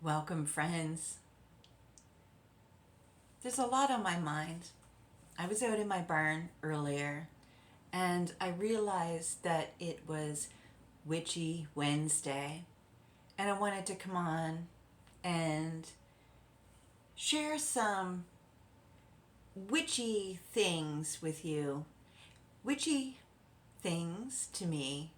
Welcome, friends. There's a lot on my mind. I was out in my barn earlier and I realized that it was Witchy Wednesday, and I wanted to come on and share some witchy things with you. Witchy things to me,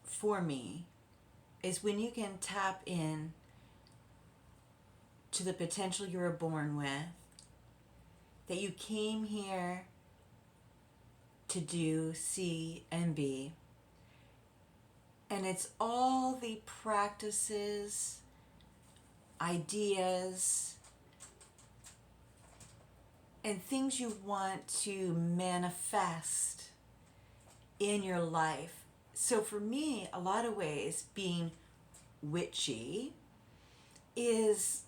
for me, is when you can tap in to the potential you were born with, that you came here to do, see, and be. And it's all the practices, ideas, and things you want to manifest in your life. So for me, a lot of ways, being witchy is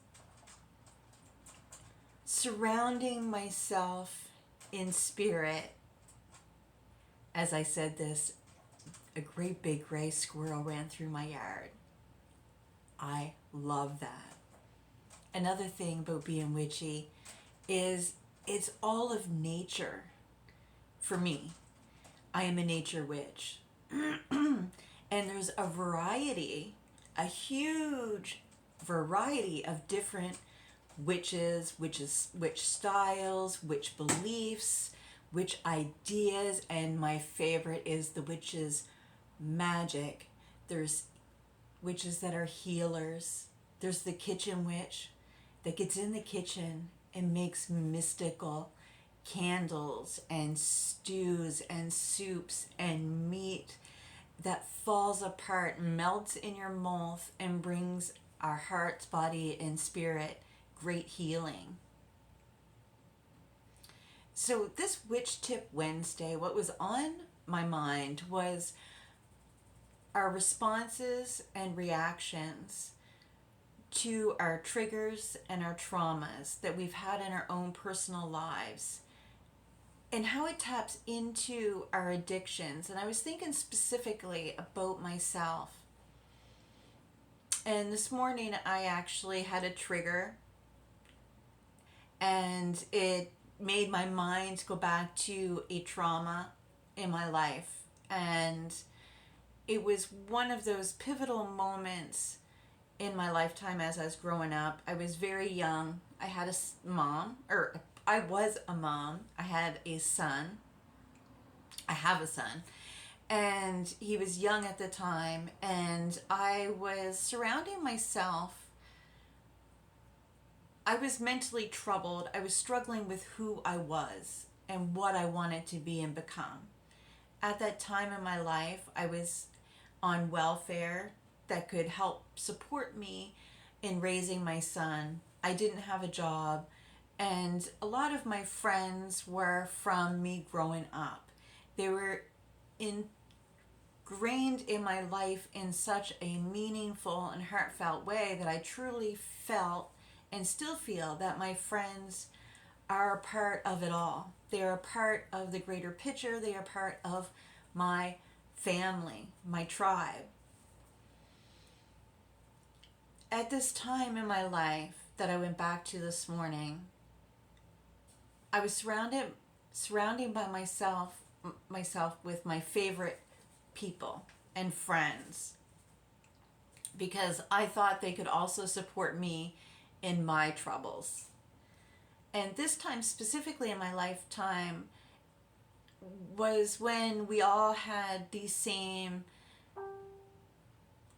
surrounding myself in spirit. As I said this, a great big gray squirrel ran through my yard. I love that. Another thing about being witchy is it's all of nature for me. I am a nature witch. And there's a huge variety of different witches, witch styles, witch beliefs, witch ideas, and my favorite is the witches' magic. There's witches that are healers. There's the kitchen witch that gets in the kitchen and makes mystical candles and stews and soups and meat that falls apart, melts in your mouth, and brings our hearts, body, and spirit great healing. So this Witch Tip Wednesday, what was on my mind was our responses and reactions to our triggers and our traumas that we've had in our own personal lives, and how it taps into our addictions. And I was thinking specifically about myself. And this morning I actually had a trigger, and it made my mind go back to a trauma in my life. And it was one of those pivotal moments in my lifetime as I was growing up. I was very young. I had a mom, or I was a mom. I had a son. I have a son. And he was young at the time. And I was surrounding myself. I was mentally troubled. I was struggling with who I was and what I wanted to be and become. At that time in my life, I was on welfare that could help support me in raising my son. I didn't have a job, and a lot of my friends were from me growing up. They were ingrained in my life in such a meaningful and heartfelt way that I truly felt and still feel that my friends are a part of it all. They are a part of the greater picture. They are part of my family, my tribe. At this time in my life that I went back to this morning, I was surrounding by myself with my favorite people and friends, because I thought they could also support me in my troubles. And this time specifically in my lifetime was when we all had these same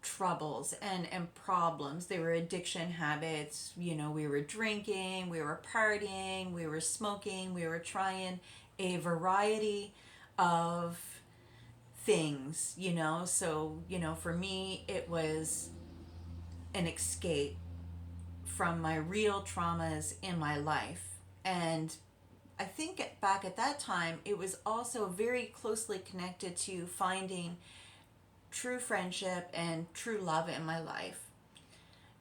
troubles and problems. They were addiction habits. We were drinking, we were partying, we were smoking, we were trying a variety of things. So for me it was an escape from my real traumas in my life. And I think back at that time, it was also very closely connected to finding true friendship and true love in my life.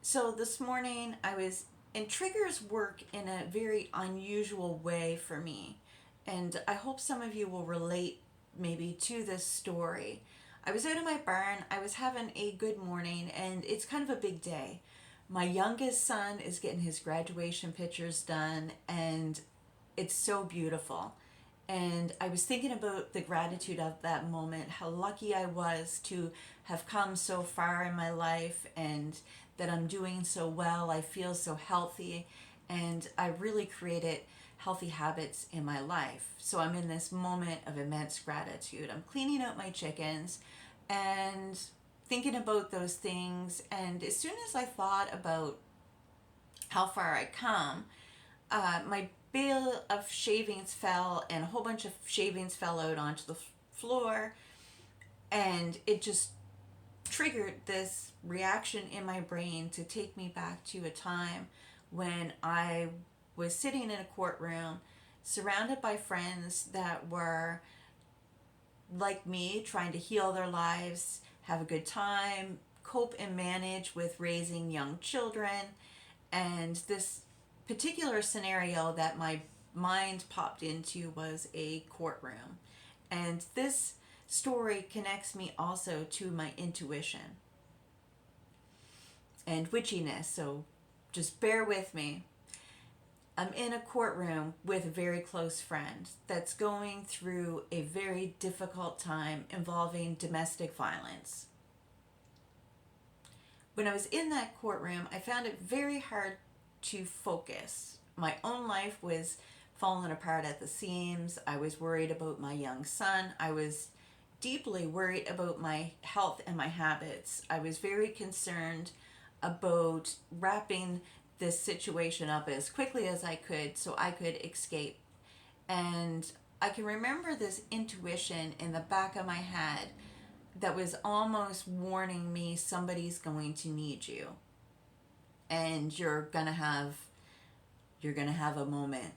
So this morning and triggers work in a very unusual way for me. And I hope some of you will relate maybe to this story. I was out in my barn, I was having a good morning, and it's kind of a big day. My youngest son is getting his graduation pictures done, and it's so beautiful. And I was thinking about the gratitude of that moment, how lucky I was to have come so far in my life, and that I'm doing so well. I feel so healthy, and I really created healthy habits in my life. So I'm in this moment of immense gratitude. I'm cleaning out my chickens and thinking about those things. And as soon as I thought about how far I come, my bale of shavings fell, and a whole bunch of shavings fell out onto the floor, and it just triggered this reaction in my brain to take me back to a time when I was sitting in a courtroom surrounded by friends that were like me, trying to heal their lives, have a good time, cope and manage with raising young children. And this particular scenario that my mind popped into was a courtroom. And this story connects me also to my intuition and witchiness. So just bear with me. I'm in a courtroom with a very close friend that's going through a very difficult time involving domestic violence. When I was in that courtroom, I found it very hard to focus. My own life was falling apart at the seams. I was worried about my young son. I was deeply worried about my health and my habits. I was very concerned about wrapping this situation up as quickly as I could so I could escape. And I can remember this intuition in the back of my head that was almost warning me somebody's going to need you, and you're going to have a moment.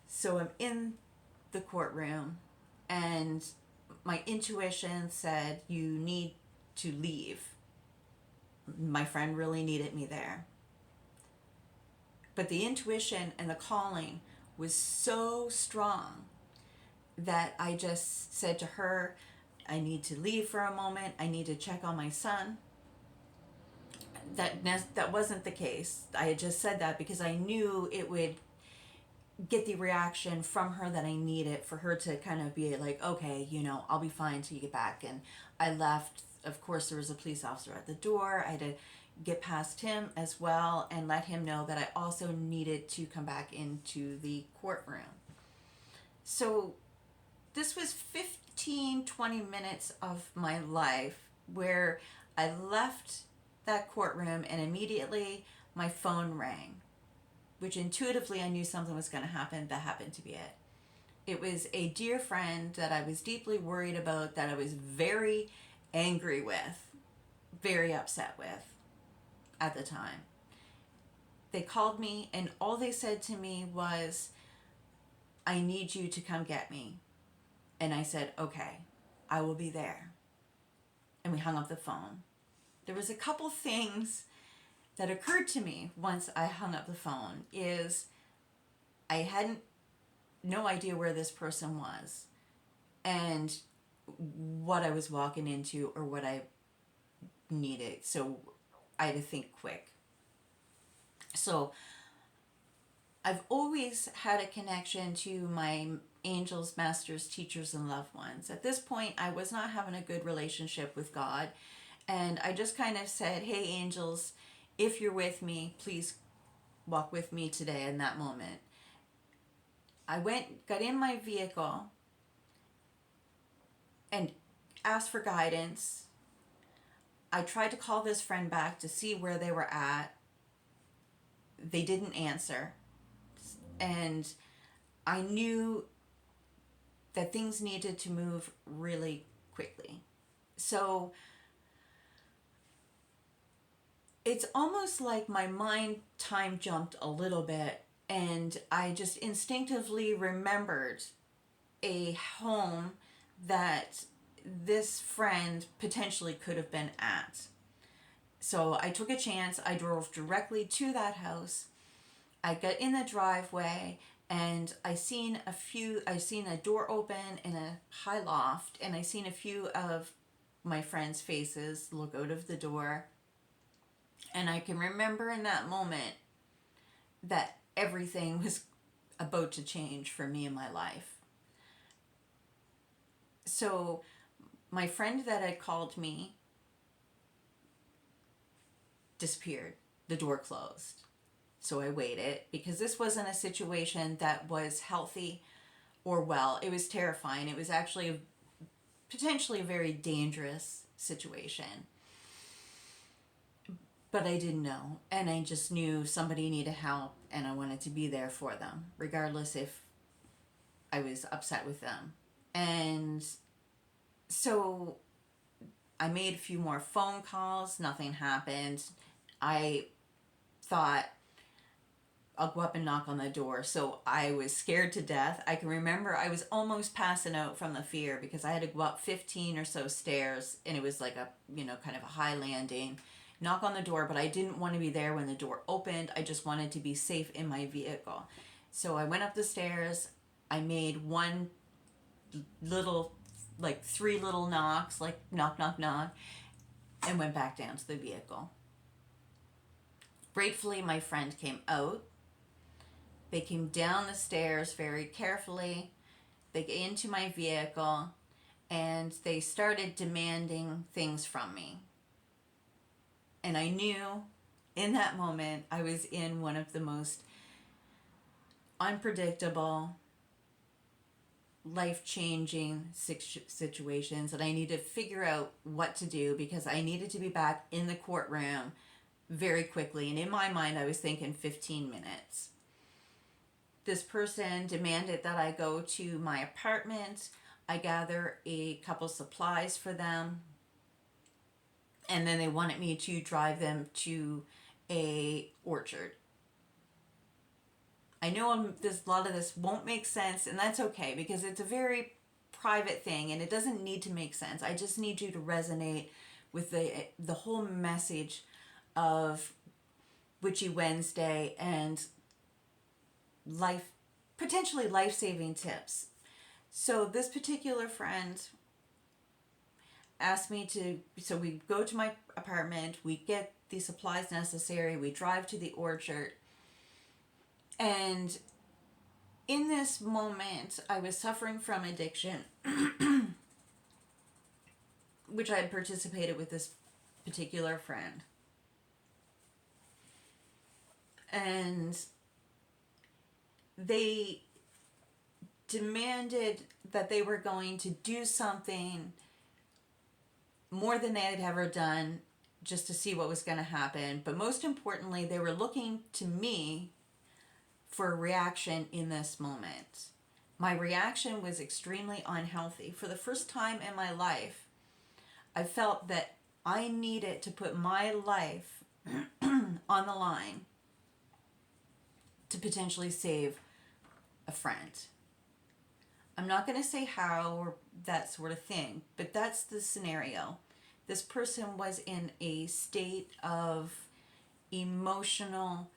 So I'm in the courtroom, and my intuition said you need to leave. My friend really needed me there. But the intuition and the calling was so strong that I just said to her, I need to leave for a moment. I need to check on my son. That wasn't the case. I had just said that because I knew it would get the reaction from her that I needed for her to kind of be like, okay, I'll be fine till you get back. And I left. Of course, there was a police officer at the door. I had to get past him as well and let him know that I also needed to come back into the courtroom. So this was 15-20 minutes of my life where I left that courtroom and immediately my phone rang, which intuitively I knew something was going to happen. That happened to be it. It was a dear friend that I was deeply worried about, that I was very angry with, very upset with at the time. They called me, and all they said to me was, I need you to come get me. And I said, okay, I will be there. And we hung up the phone. There was a couple things that occurred to me once I hung up the phone. Is I hadn't no idea where this person was and what I was walking into or what I needed. So I had to think quick. So I've always had a connection to my angels, masters, teachers, and loved ones. At this point, I was not having a good relationship with God. And I just kind of said, hey, angels, if you're with me, please walk with me today in that moment. I got in my vehicle and asked for guidance. I tried to call this friend back to see where they were at. They didn't answer. And I knew that things needed to move really quickly. So it's almost like my mind time jumped a little bit, and I just instinctively remembered a home that this friend potentially could have been at. So I took a chance. I drove directly to that house. I got in the driveway, and I seen a door open in a high loft, and I seen a few of my friends' faces, look out of the door. And I can remember in that moment that everything was about to change for me in my life. So my friend that had called me disappeared. The door closed. So I waited because this wasn't a situation that was healthy or well. It was terrifying. It was actually potentially a very dangerous situation. But I didn't know. And I just knew somebody needed help and I wanted to be there for them, regardless if I was upset with them. And so I made a few more phone calls. Nothing happened. I thought, I'll go up and knock on the door. So I was scared to death. I can remember I was almost passing out from the fear because I had to go up 15 or so stairs and it was like a, kind of a high landing. Knock on the door, but I didn't want to be there when the door opened. I just wanted to be safe in my vehicle. So I went up the stairs. I made one little, like 3 little knocks, like knock, knock, knock, and went back down to the vehicle. Gratefully, my friend came out. They came down the stairs very carefully. They get into my vehicle and they started demanding things from me. And I knew in that moment I was in one of the most unpredictable, life-changing situations, and I needed to figure out what to do because I needed to be back in the courtroom very quickly. And in my mind, I was thinking 15 minutes. This person demanded that I go to my apartment. I gather a couple supplies for them. And then they wanted me to drive them to a orchard. I know a lot of this won't make sense, and that's okay because it's a very private thing and it doesn't need to make sense. I just need you to resonate with the whole message of Witchy Wednesday and potentially life-saving tips. So this particular friend asked me so we go to my apartment, we get the supplies necessary, we drive to the orchard. And in this moment, I was suffering from addiction, which I had participated with this particular friend. And they demanded that they were going to do something more than they had ever done just to see what was going to happen. But most importantly, they were looking to me for a reaction in this moment. My reaction was extremely unhealthy. For the first time in my life, I felt that I needed to put my life on the line to potentially save a friend. I'm not going to say how or that sort of thing, but that's the scenario. This person was in a state of emotional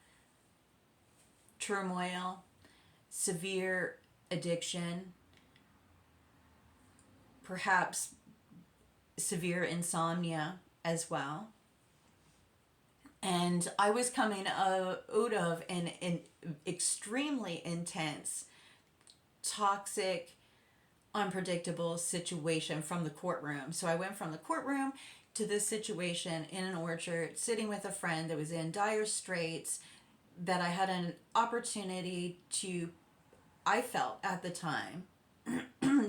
turmoil, severe addiction, perhaps severe insomnia as well. And I was coming out of an extremely intense, toxic, unpredictable situation from the courtroom. So I went from the courtroom to this situation in an orchard, sitting with a friend that was in dire straits, that I had an opportunity to, I felt at the time,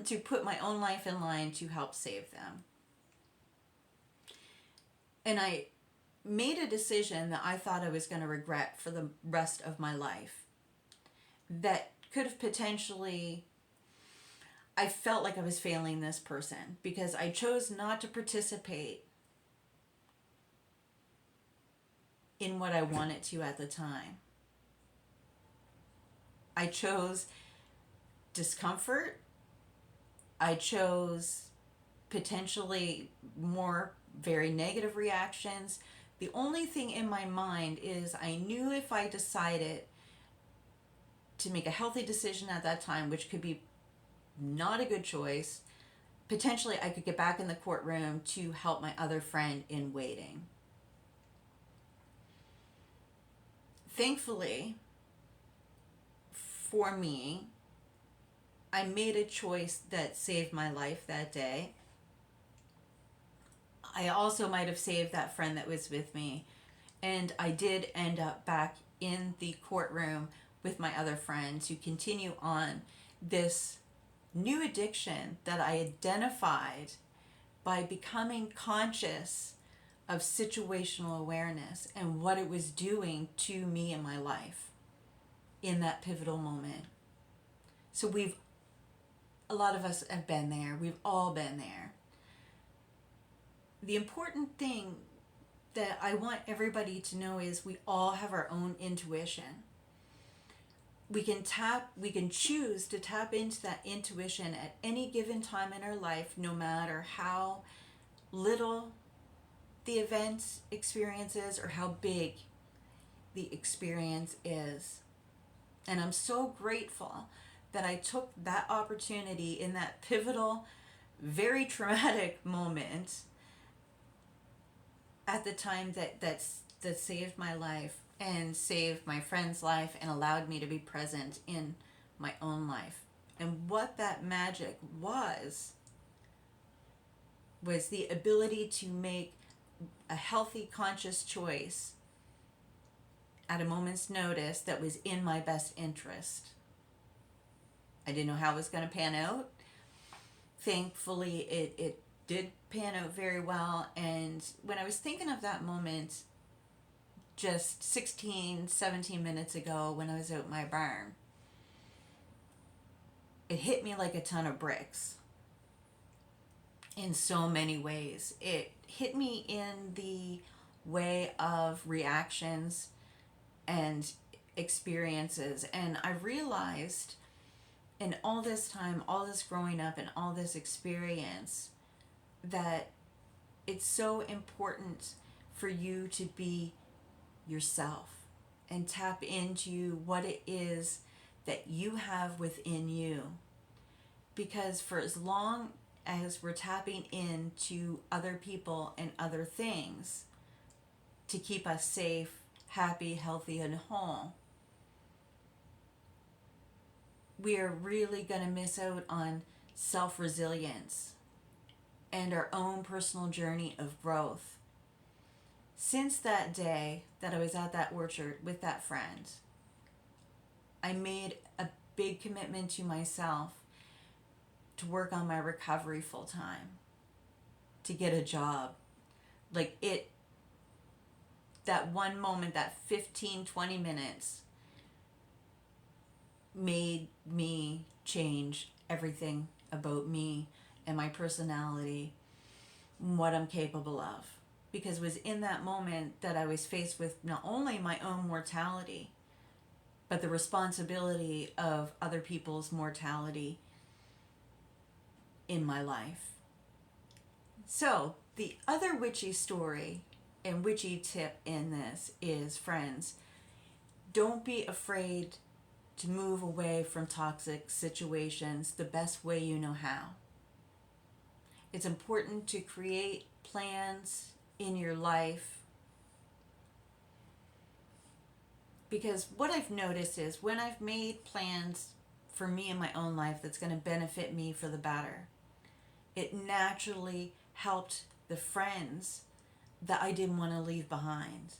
to put my own life in line to help save them. And I made a decision that I thought I was going to regret for the rest of my life. That could have potentially, I felt like I was failing this person because I chose not to participate in what I wanted to at the time. I chose discomfort. I chose potentially more very negative reactions. The only thing in my mind is I knew if I decided to make a healthy decision at that time, which could be not a good choice, potentially I could get back in the courtroom to help my other friend in waiting. Thankfully, for me, I made a choice that saved my life that day. I also might have saved that friend that was with me. And I did end up back in the courtroom with my other friend to continue on this new addiction that I identified by becoming conscious of situational awareness and what it was doing to me in my life in that pivotal moment. So a lot of us have been there. We've all been there. The important thing that I want everybody to know is we all have our own intuition. We can choose to tap into that intuition at any given time in our life, no matter how little the event experiences or how big the experience is. And I'm so grateful that I took that opportunity in that pivotal, very traumatic moment at the time that saved my life and saved my friend's life and allowed me to be present in my own life. And what that magic was the ability to make a healthy, conscious choice at a moment's notice that was in my best interest. I didn't know how it was going to pan out. Thankfully, it did pan out very well. And when I was thinking of that moment just 16, 17 minutes ago when I was out in my barn, it hit me like a ton of bricks in so many ways. It hit me in the way of reactions and experiences. And I realized in all this time, all this growing up and all this experience, that it's so important for you to be yourself and tap into what it is that you have within you. Because for as long as we're tapping into other people and other things to keep us safe, happy, healthy, and whole, we are really going to miss out on self-resilience and our own personal journey of growth. Since that day that I was at that orchard with that friend, I made a big commitment to myself to work on my recovery full time, to get a job. That one moment, that 15, 20 minutes made me change everything about me and my personality, what I'm capable of. Because it was in that moment that I was faced with not only my own mortality, but the responsibility of other people's mortality in my life. So, the other witchy story and witchy tip in this is, friends, don't be afraid to move away from toxic situations the best way you know how. It's important to create plans in your life, because what I've noticed is when I've made plans for me in my own life that's going to benefit me for the better, it naturally helped the friends that I didn't want to leave behind.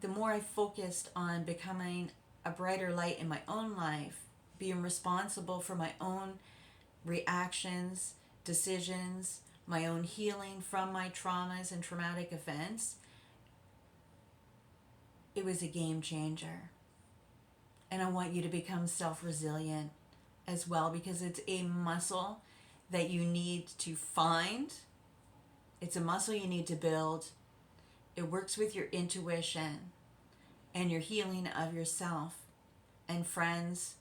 The more I focused on becoming a brighter light in my own life, being responsible for my own reactions, decisions, my own healing from my traumas and traumatic events, it was a game changer. And I want you to become self-resilient as well, because it's a muscle that you need to find. It's a muscle you need to build. It works with your intuition and your healing of yourself. And friends,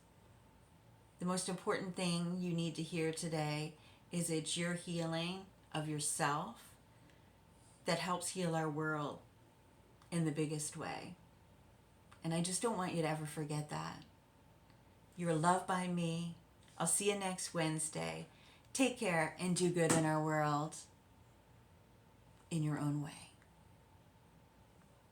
the most important thing you need to hear today is it's your healing of yourself that helps heal our world in the biggest way. And I just don't want you to ever forget that. You're loved by me. I'll see you next Wednesday. Take care and do good in our world in your own way.